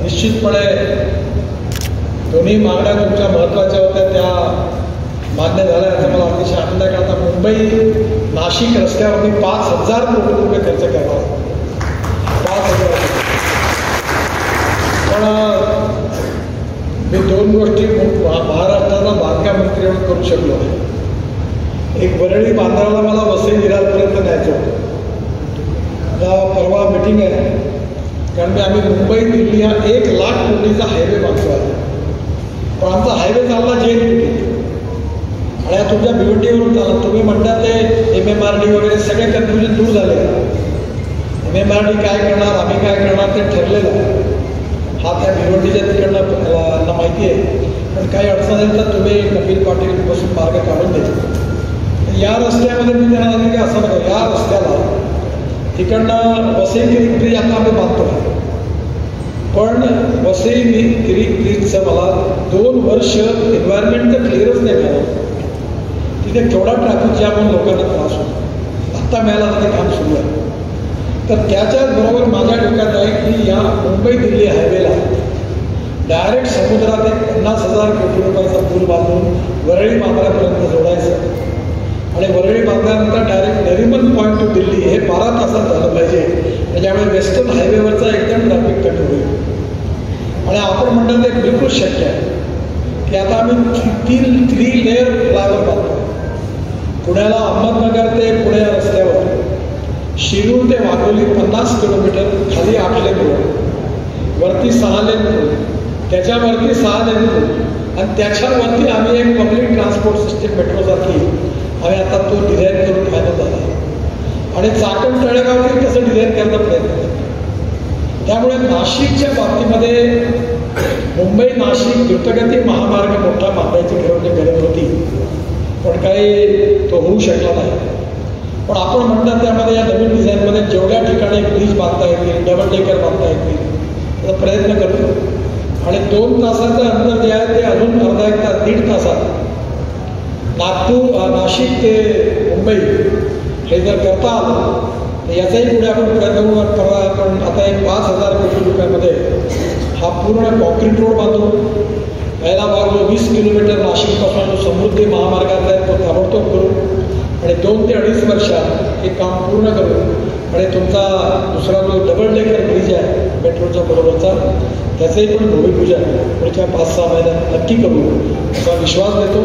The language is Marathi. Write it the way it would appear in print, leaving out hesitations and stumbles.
निश्चितपणे दोन्ही मागण्या तुमच्या महत्त्वाच्या होत्या, त्या मान्य झाल्या याचा मला अतिशय आनंद आहे. आता मुंबई नाशिक रस्त्यावरती 5,000 कोटी रुपये खर्च करणार आहे. 5,000. पण मी 2 गोष्टी महाराष्ट्राचा बांधकाम मंत्री म्हणून करू शकलो नाही. एक वरळी बांद्राला मला वसई विरारपर्यंत न्यायचं होतं. आता परवा मिटिंग आहे, कारण आम्ही मुंबई दिल्ली हा 1,00,000 कोटीचा हायवे बांधतो आहे. पण आमचा हायवे चालला JNPT आणि आता तुमच्या BOTवरून चालला. तुम्ही म्हणता ते MMRD वगैरे सगळे कन्फ्युजन दूर झाले. MMRD काय करणार, आम्ही काय करणार ते ठरलेलं आहे. हा त्या BOTच्या तिकडनं माहिती आहे. पण काही अडचण आहे तर तुम्ही कपिल पाटील बसून मार्ग काढून द्यायचे. या रस्त्यामध्ये मी त्यांना सांगितलं की असं नका, या रस्त्याला तिकडनं वसई गिरीक ब्रिज आता आम्ही बांधतो. पण वसई गिरीक ब्रिजचं मला 2 वर्ष एन्व्हायरमेंटचं क्लिअरच नाही मिळालं. तिथे केवढा ट्रॅफिक जॅम होऊन लोकांना त्रास होतो. आत्ता मिळाला तर ते काम सुरू आहे. तर त्याच्याचबरोबर माझ्या डोक्यात आहे की या मुंबई दिल्ली हायवेला डायरेक्ट समुद्रात एक 50,000 कोटी रुपयाचा पूल बांधून वरळी बांद्रापर्यंत जोडायचं आणि वरळी बांधल्यानंतर direct Nariman point two Delhi हे 12 तासात झालं पाहिजे. त्याच्यामुळे वेस्टर्न हायवेवरचा एकदम ट्रॅफिक कमी होईल. आणि आपण म्हणतो ते बिलकुल शक्य आहे की आता आम्ही 3 लेअर फ्लायओव्हर बांधतो. पुण्याला अहमदनगर ते पुणे या रस्त्यावर शिरूर ते वाघोली 50 किलोमीटर, खाली 8 लेन रोड, वरती 6 लेन रोड, त्याच्यावरती 6 लेन रोड आणि त्याच्यावरती आम्ही एक पब्लिक ट्रान्सपोर्ट सिस्टीम मेट्रोसारखी आम्ही आता तो डिझाईन करून फायनल झाला आहे. आणि चाकण तळेगावही तसं डिझाईन करण्याचा प्रयत्न करतो. त्यामुळे नाशिकच्या बाबतीमध्ये मुंबई नाशिक द्रुतगती महामार्ग मोठा बांधायची गरज होती, पण काही तो होऊ शकला नाही. पण आपण म्हणतात त्यामध्ये या नवीन डिझाईनमध्ये जेवढ्या ठिकाणी ब्रिज बांधता येतील, डबल डेकर बांधता येतील त्याचा प्रयत्न करतो. आणि 2 तासाचं अंतर जे आहे ते अजून अर्धा 1 तास 1.5 तासात नाशिक ते मुंबई हे जर करता आलं तर याचाही पुढे आपण प्रयत्न करा. आपण आता एक 5,000 कोटी रुपयामध्ये हा पूर्ण कॉन्क्रीट रोड बांधू. पहिला भाग जो 20 किलोमीटर नाशिकपासून जो समृद्धी महामार्गाचा आहे तो ताबडतोब करू आणि 2 ते 2.5 वर्षात हे काम पूर्ण करू. आणि तुमचा दुसरा जो डबल डेकर ब्रिज आहे मेट्रोच्या बरोबरचा त्याचंही पण भूमिपूजन पुढच्या 5-6 महिन्यात नक्की करू असा विश्वास देतो.